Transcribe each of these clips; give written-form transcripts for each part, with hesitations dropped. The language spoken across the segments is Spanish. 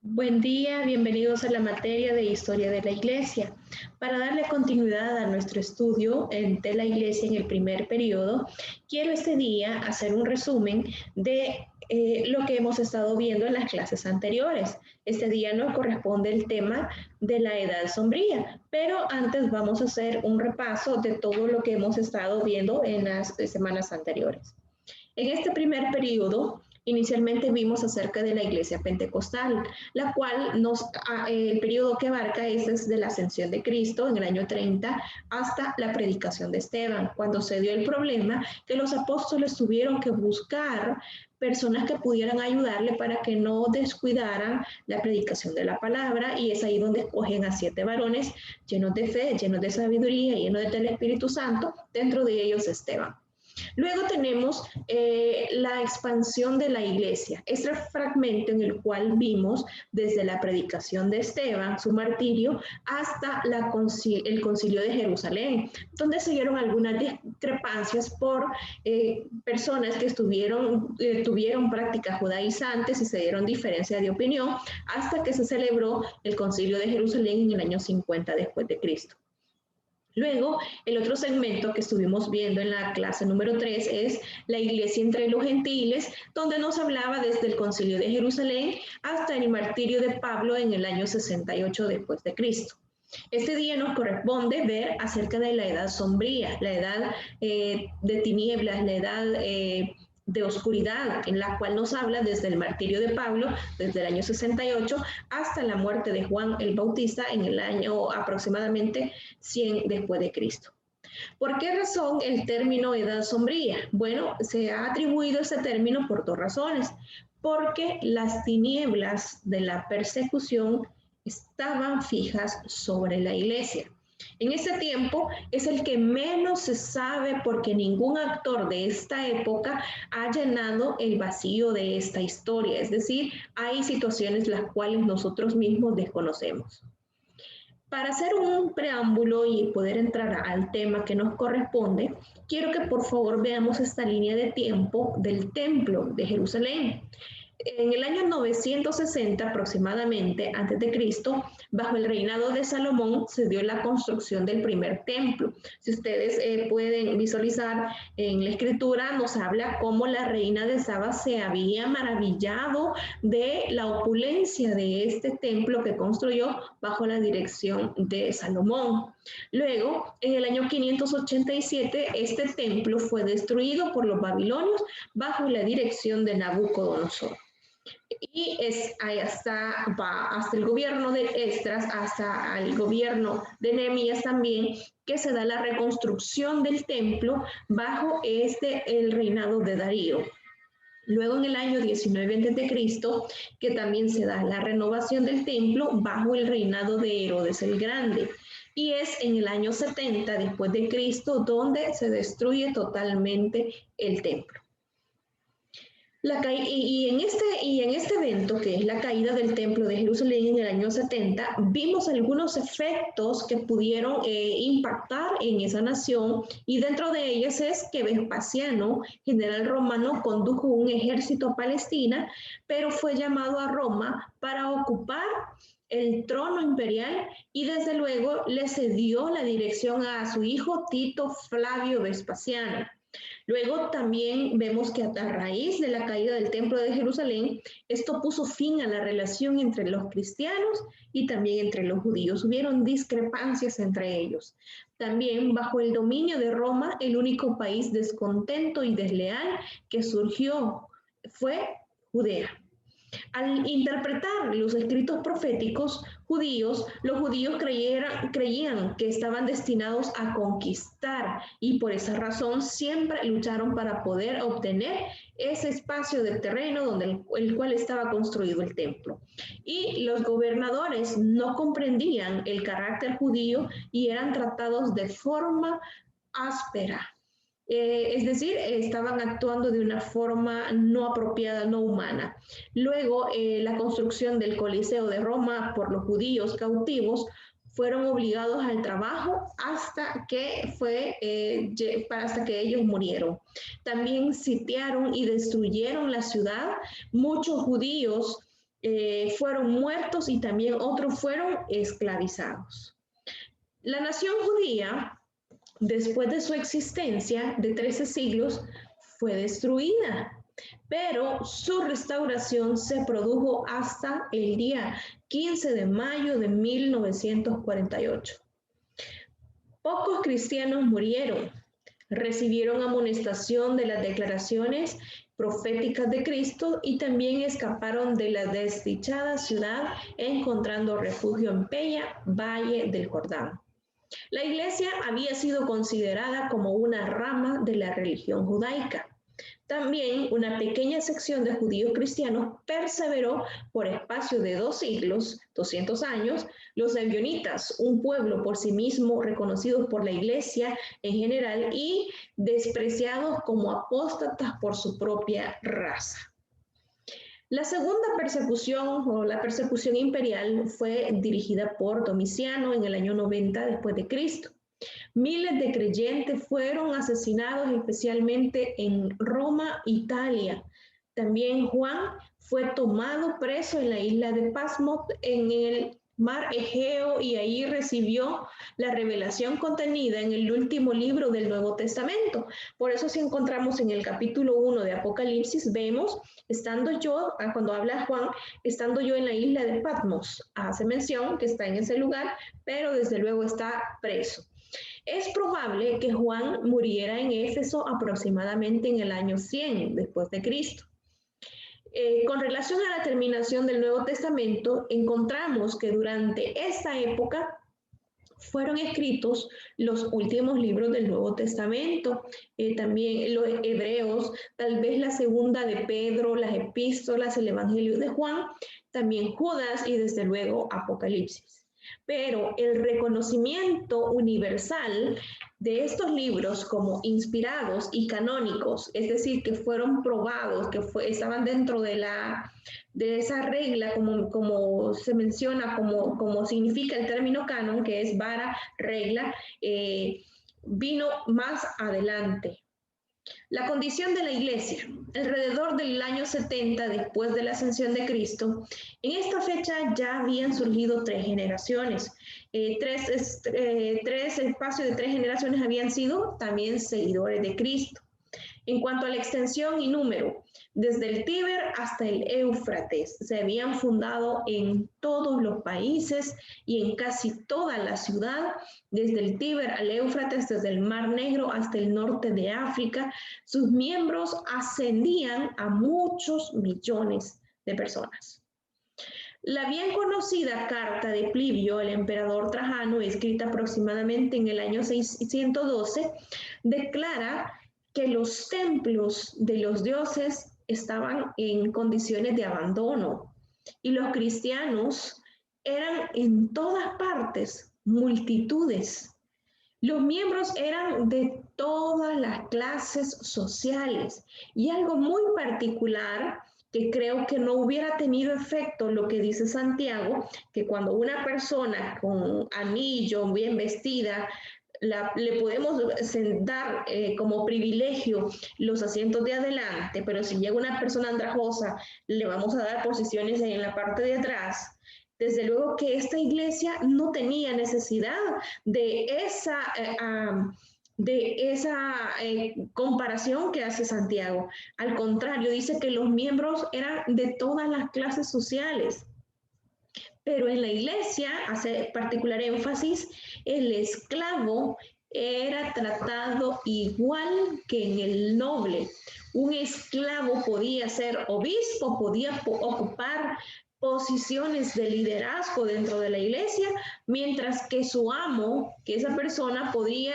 Buen día, bienvenidos a la materia de Historia de la Iglesia. Para darle continuidad a nuestro estudio de la Iglesia en el primer periodo, quiero este día hacer un resumen de lo que hemos estado viendo en las clases anteriores. Este día nos corresponde el tema de la Edad Sombría, pero antes vamos a hacer un repaso de todo lo que hemos estado viendo en las semanas anteriores. En este primer periodo, inicialmente vimos acerca de la iglesia pentecostal, la cual el periodo que abarca es desde la ascensión de Cristo en el año 30 hasta la predicación de Esteban, cuando se dio el problema que los apóstoles tuvieron que buscar personas que pudieran ayudarle para que no descuidaran la predicación de la palabra, y es ahí donde escogen a 7 varones llenos de fe, llenos de sabiduría, llenos del Espíritu Santo, dentro de ellos Esteban. Luego tenemos la expansión de la iglesia, este fragmento en el cual vimos desde la predicación de Esteban, su martirio, hasta el concilio de Jerusalén, donde se dieron algunas discrepancias por personas que tuvieron prácticas judaizantes y se dieron diferencia de opinión, hasta que se celebró el concilio de Jerusalén en el año 50 después de Cristo. Luego, el otro segmento que estuvimos viendo en la clase número 3 es la iglesia entre los gentiles, donde nos hablaba desde el concilio de Jerusalén hasta el martirio de Pablo en el año 68 después de Cristo. Este día nos corresponde ver acerca de la edad sombría, la edad de tinieblas, la edad de oscuridad, en la cual nos habla desde el martirio de Pablo, desde el año 68, hasta la muerte de Juan el Bautista en el año aproximadamente 100 después de Cristo. ¿Por qué razón el término edad sombría? Bueno, se ha atribuido ese término por 2 razones. Porque las tinieblas de la persecución estaban fijas sobre la iglesia. En ese tiempo es el que menos se sabe, porque ningún actor de esta época ha llenado el vacío de esta historia. Es decir, hay situaciones las cuales nosotros mismos desconocemos. Para hacer un preámbulo y poder entrar al tema que nos corresponde, quiero que por favor veamos esta línea de tiempo del templo de Jerusalén. En el año 960 aproximadamente, antes de Cristo, bajo el reinado de Salomón, se dio la construcción del primer templo. Si ustedes pueden visualizar en la escritura, nos habla cómo la reina de Saba se había maravillado de la opulencia de este templo que construyó bajo la dirección de Salomón. Luego, en el año 587, este templo fue destruido por los babilonios bajo la dirección de Nabucodonosor. Y hasta el gobierno de Esdras, hasta el gobierno de Nehemías también, que se da la reconstrucción del templo bajo el reinado de Darío. Luego en el año 19 a.C., que también se da la renovación del templo bajo el reinado de Herodes el Grande. Y es en el año 70 después de Cristo donde se destruye totalmente el templo. Y en este evento, que es la caída del templo de Jerusalén en el año 70, vimos algunos efectos que pudieron impactar en esa nación, y dentro de ellas es que Vespasiano, general romano, condujo un ejército a Palestina, pero fue llamado a Roma para ocupar el trono imperial, y desde luego le cedió la dirección a su hijo Tito Flavio Vespasiano. Luego también vemos que a raíz de la caída del templo de Jerusalén, esto puso fin a la relación entre los cristianos y también entre los judíos. Hubieron discrepancias entre ellos. También bajo el dominio de Roma, el único país descontento y desleal que surgió fue Judea. Al interpretar los escritos proféticos judíos, los judíos creían que estaban destinados a conquistar, y por esa razón siempre lucharon para poder obtener ese espacio de terreno donde el cual estaba construido el templo. Y los gobernadores no comprendían el carácter judío y eran tratados de forma áspera. Es decir, estaban actuando de una forma no apropiada, no humana. Luego, la construcción del Coliseo de Roma por los judíos cautivos, fueron obligados al trabajo hasta que ellos murieron. También sitiaron y destruyeron la ciudad. Muchos judíos fueron muertos y también otros fueron esclavizados. La nación judía, después de su existencia de 13 siglos, fue destruida, pero su restauración se produjo hasta el día 15 de mayo de 1948. Pocos cristianos murieron, recibieron amonestación de las declaraciones proféticas de Cristo y también escaparon de la desdichada ciudad encontrando refugio en Peña, Valle del Jordán. La iglesia había sido considerada como una rama de la religión judaica. También una pequeña sección de judíos cristianos perseveró por espacio de 2 siglos, 200 años, los ebionitas, un pueblo por sí mismo reconocidos por la iglesia en general y despreciados como apóstatas por su propia raza. La segunda persecución o la persecución imperial fue dirigida por Domiciano en el año 90 después de Cristo. Miles de creyentes fueron asesinados, especialmente en Roma, Italia. También Juan fue tomado preso en la isla de Patmos en el mar Egeo y ahí recibió la revelación contenida en el último libro del Nuevo Testamento. Por eso si encontramos en el capítulo 1 de Apocalipsis, vemos, estando yo, cuando habla Juan, estando yo en la isla de Patmos, hace mención que está en ese lugar, pero desde luego está preso. Es probable que Juan muriera en Éfeso aproximadamente en el año 100 después de Cristo. Con relación a la terminación del Nuevo Testamento, encontramos que durante esta época fueron escritos los últimos libros del Nuevo Testamento, también los Hebreos, tal vez la segunda de Pedro, las epístolas, el Evangelio de Juan, también Judas y desde luego Apocalipsis. Pero el reconocimiento universal de estos libros como inspirados y canónicos, es decir, que fueron probados, que estaban dentro de esa regla, como se menciona, como significa el término canon, que es vara, regla, vino más adelante. La condición de la iglesia, alrededor del año 70 después de la ascensión de Cristo, en esta fecha ya habían surgido 3 generaciones. Tres espacios de 3 generaciones habían sido también seguidores de Cristo. En cuanto a la extensión y número, desde el Tíber hasta el Éufrates, se habían fundado en todos los países y en casi toda la ciudad, desde el Tíber al Éufrates, desde el Mar Negro hasta el norte de África. Sus miembros ascendían a muchos millones de personas. La bien conocida carta de Plivio, el emperador Trajano, escrita aproximadamente en el año 612, declara que los templos de los dioses estaban en condiciones de abandono y los cristianos eran en todas partes multitudes. Los miembros eran de todas las clases sociales y algo muy particular que creo que no hubiera tenido efecto lo que dice Santiago, que cuando una persona con anillo, bien vestida, le podemos dar como privilegio los asientos de adelante, pero si llega una persona andrajosa, le vamos a dar posiciones en la parte de atrás. Desde luego que esta iglesia no tenía necesidad de esa comparación que hace Santiago. Al contrario, dice que los miembros eran de todas las clases sociales. Pero en la iglesia hace particular énfasis, el esclavo era tratado igual que en el noble. Un esclavo podía ser obispo, podía ocupar posiciones de liderazgo dentro de la iglesia, mientras que su amo, que esa persona podía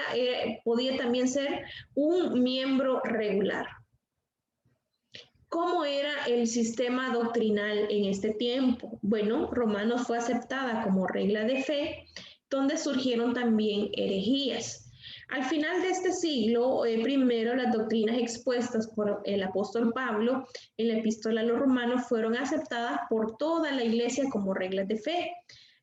también ser un miembro regular. ¿Cómo era el sistema doctrinal en este tiempo? Bueno, Romanos fue aceptada como regla de fe, donde surgieron también herejías. Al final de este siglo, primero las doctrinas expuestas por el apóstol Pablo en la epístola a los romanos fueron aceptadas por toda la iglesia como reglas de fe.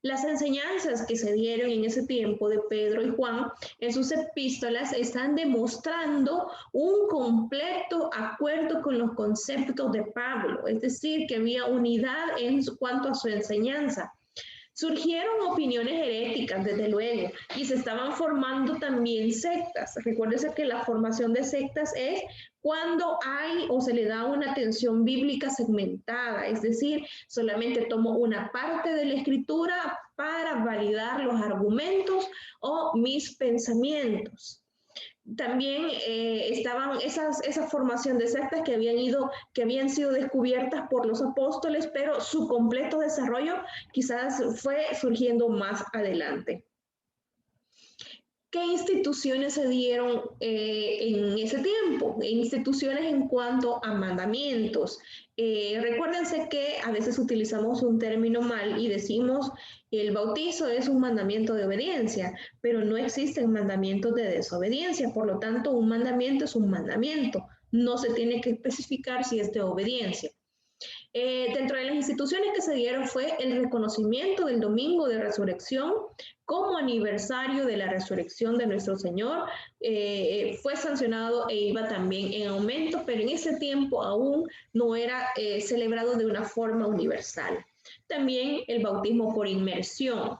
Las enseñanzas que se dieron en ese tiempo de Pedro y Juan en sus epístolas están demostrando un completo acuerdo con los conceptos de Pablo, es decir, que había unidad en cuanto a su enseñanza. Surgieron opiniones heréticas, desde luego, y se estaban formando también sectas. Recuérdese que la formación de sectas es cuando hay o se le da una atención bíblica segmentada, es decir, solamente tomo una parte de la escritura para validar los argumentos o mis pensamientos. También estaban esa formación de sectas que habían sido descubiertas por los apóstoles, pero su completo desarrollo quizás fue surgiendo más adelante. ¿Qué instituciones se dieron en ese tiempo? Instituciones en cuanto a mandamientos. Recuérdense que a veces utilizamos un término mal y decimos el bautizo es un mandamiento de obediencia, pero no existen mandamientos de desobediencia. Por lo tanto, un mandamiento es un mandamiento. No se tiene que especificar si es de obediencia. Dentro de las instituciones que se dieron fue el reconocimiento del domingo de resurrección como aniversario de la resurrección de nuestro Señor. Fue sancionado e iba también en aumento, pero en ese tiempo aún no era celebrado de una forma universal. También el bautismo por inmersión.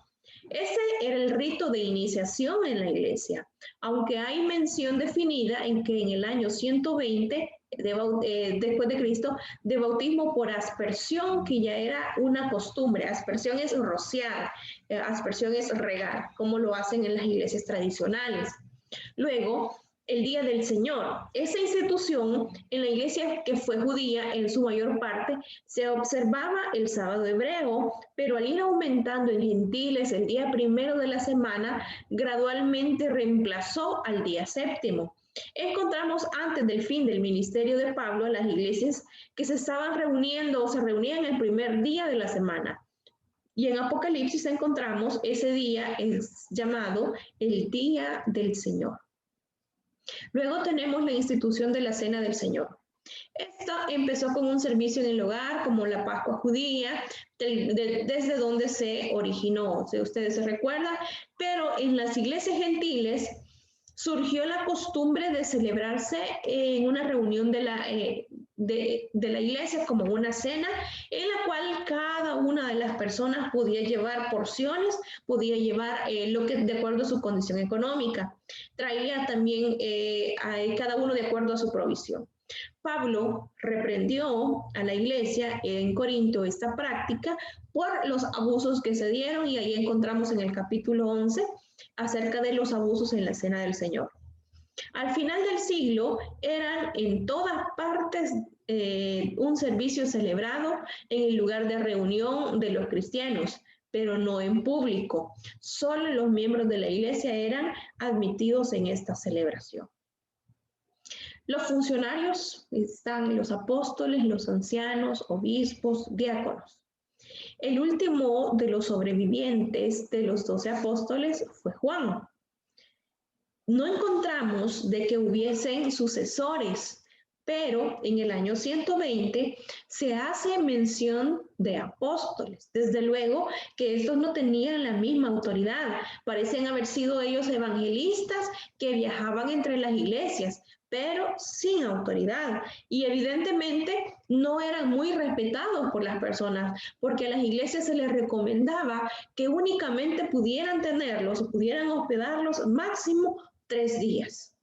Ese era el rito de iniciación en la iglesia, aunque hay mención definida en que en el año 120 después de Cristo, de bautismo por aspersión, que ya era una costumbre. Aspersión es rociar, aspersión es regar, como lo hacen en las iglesias tradicionales. Luego, el Día del Señor. Esa institución en la iglesia que fue judía en su mayor parte se observaba el sábado hebreo, pero al ir aumentando en gentiles el día primero de la semana, gradualmente reemplazó al día séptimo. Encontramos antes del fin del ministerio de Pablo las iglesias que se estaban reuniendo o se reunían el primer día de la semana. Y en Apocalipsis encontramos ese día es llamado el Día del Señor. Luego tenemos la institución de la Cena del Señor. Esto empezó con un servicio en el hogar, como la Pascua judía, desde donde se originó, si ustedes se recuerdan, pero en las iglesias gentiles surgió la costumbre de celebrarse en una reunión de la iglesia como una cena, en la cual cada una de las personas podía llevar porciones, podía llevar lo que de acuerdo a su condición económica. Traía también a cada uno de acuerdo a su provisión. Pablo reprendió a la iglesia en Corinto esta práctica por los abusos que se dieron y ahí encontramos en el capítulo 11 acerca de los abusos en la Cena del Señor. Al final del siglo eran en todas partes un servicio celebrado en el lugar de reunión de los cristianos, pero no en público. Solo los miembros de la iglesia eran admitidos en esta celebración. Los funcionarios están los apóstoles, los ancianos, obispos, diáconos. El último de los sobrevivientes de los 12 apóstoles fue Juan. No encontramos de que hubiesen sucesores, pero en el año 120 se hace mención de apóstoles. Desde luego que estos no tenían la misma autoridad, parecen haber sido ellos evangelistas que viajaban entre las iglesias, pero sin autoridad. Y evidentemente no eran muy respetados por las personas, porque a las iglesias se les recomendaba que únicamente pudieran tenerlos o pudieran hospedarlos máximo 3 días.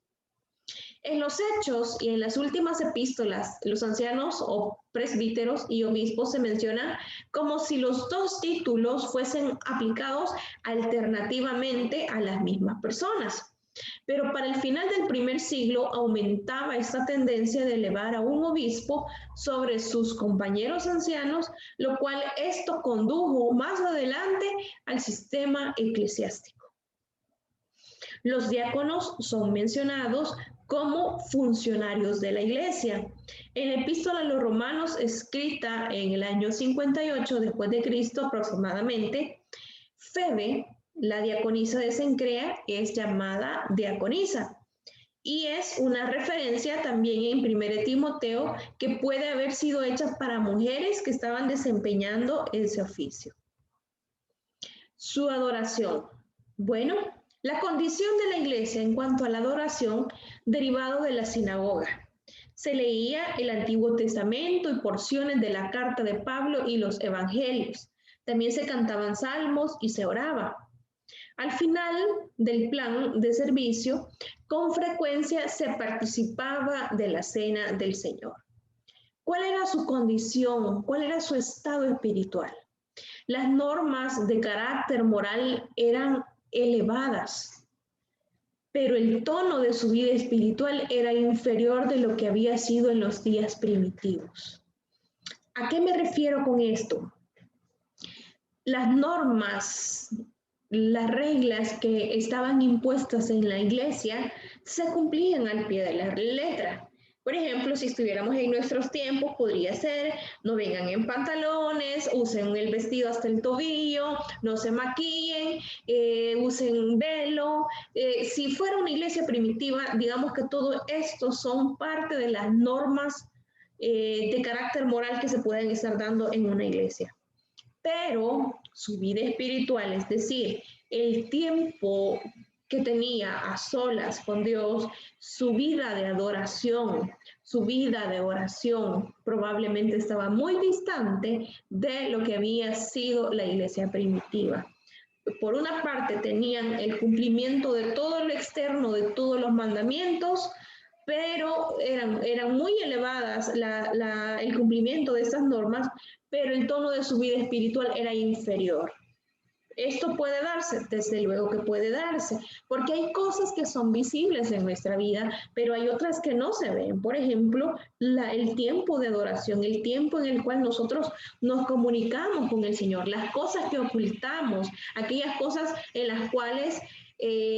En los Hechos y en las últimas epístolas, los ancianos o presbíteros y obispos se mencionan como si los dos títulos fuesen aplicados alternativamente a las mismas personas. Pero para el final del primer siglo aumentaba esta tendencia de elevar a un obispo sobre sus compañeros ancianos, lo cual esto condujo más adelante al sistema eclesiástico. Los diáconos son mencionados como funcionarios de la iglesia. En la epístola a los romanos, escrita en el año 58 después de Cristo aproximadamente, Febe, la diaconisa de Cencrea, es llamada diaconisa. Y es una referencia también en 1 Timoteo que puede haber sido hecha para mujeres que estaban desempeñando ese oficio. Su adoración. Bueno, la condición de la iglesia en cuanto a la adoración derivado de la sinagoga. Se leía el Antiguo Testamento y porciones de la carta de Pablo y los evangelios. También se cantaban salmos y se oraba. Al final del plan de servicio, con frecuencia se participaba de la cena del Señor. ¿Cuál era su condición? ¿Cuál era su estado espiritual? Las normas de carácter moral eran elevadas, pero el tono de su vida espiritual era inferior de lo que había sido en los días primitivos. ¿A qué me refiero con esto? Las normas, las reglas que estaban impuestas en la iglesia se cumplían al pie de la letra. Por ejemplo, si estuviéramos en nuestros tiempos, podría ser, no vengan en pantalones, usen el vestido hasta el tobillo, no se maquillen, usen velo. Si fuera una iglesia primitiva, digamos que todo esto son parte de las normas de carácter moral que se pueden estar dando en una iglesia. Pero su vida espiritual, es decir, el tiempo que tenía a solas con Dios, su vida de adoración, su vida de oración, probablemente estaba muy distante de lo que había sido la iglesia primitiva. Por una parte tenían el cumplimiento de todo lo externo, de todos los mandamientos, pero eran muy elevadas el cumplimiento de esas normas, pero el tono de su vida espiritual era inferior. Esto puede darse, desde luego que puede darse, porque hay cosas que son visibles en nuestra vida, pero hay otras que no se ven. Por ejemplo, el tiempo de adoración, el tiempo en el cual nosotros nos comunicamos con el Señor, las cosas que ocultamos, aquellas cosas en las cuales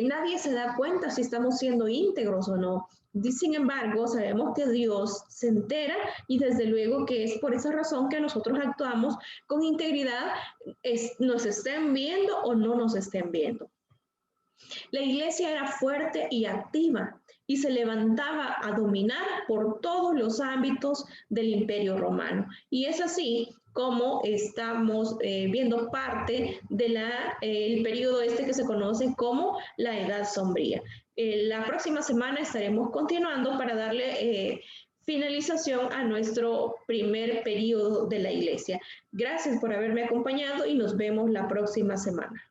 nadie se da cuenta si estamos siendo íntegros o no. Sin embargo, sabemos que Dios se entera y desde luego que es por esa razón que nosotros actuamos con integridad, nos estén viendo o no nos estén viendo. La iglesia era fuerte y activa y se levantaba a dominar por todos los ámbitos del Imperio Romano. Y es así como estamos viendo parte del periodo que se conoce como la Edad Sombría. La próxima semana estaremos continuando para darle finalización a nuestro primer periodo de la iglesia. Gracias por haberme acompañado y nos vemos la próxima semana.